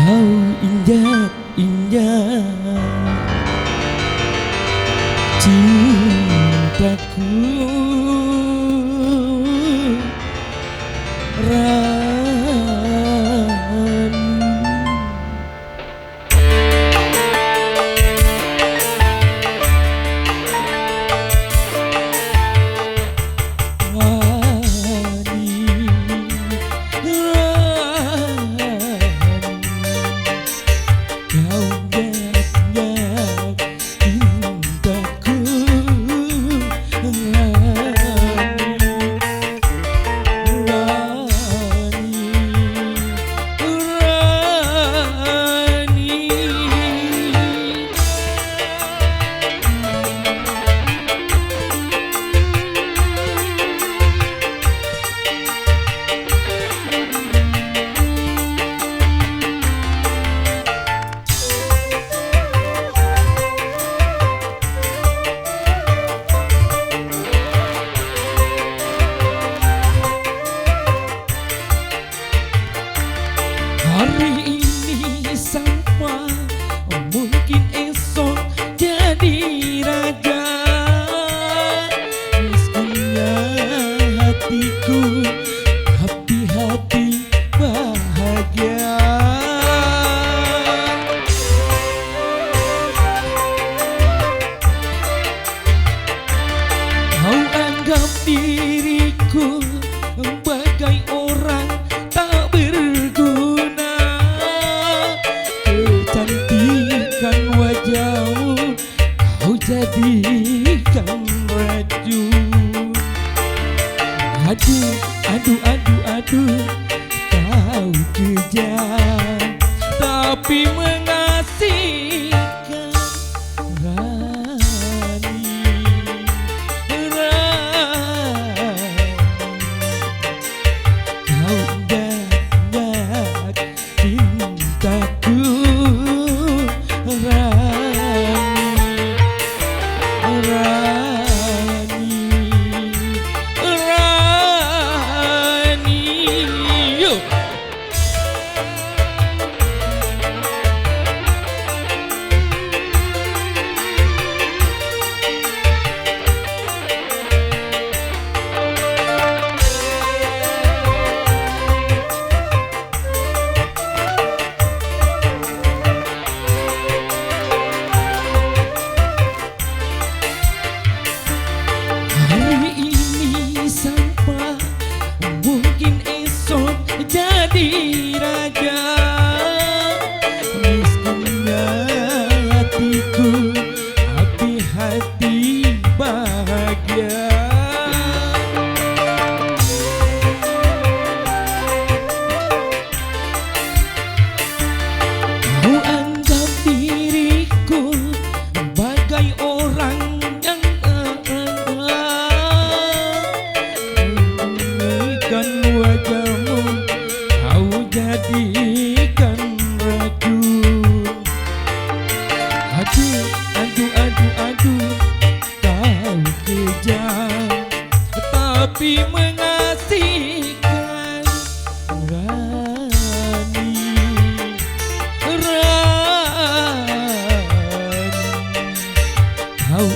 Kau injak-injak cintaku, hari ini sama mungkin esok jadi raja. Miskinnya hatiku, tapi hati bahagia. Kau anggap diriku bagai orang tak berguna. Kecantikan wajahmu kau jadikan racun. Aduh, aduh, aduh, aduh, kau kejam tapi mengasihkan. Jadi raja, miskinnya hatiku, tapi hati bahagia. Kau anggap diriku bagai orang yang menggigitkan wajahmu, jadikan racun. Aduh, aduh, aduh, aduh, kau kejam tapi mengasihkan. Rani, Rani, kau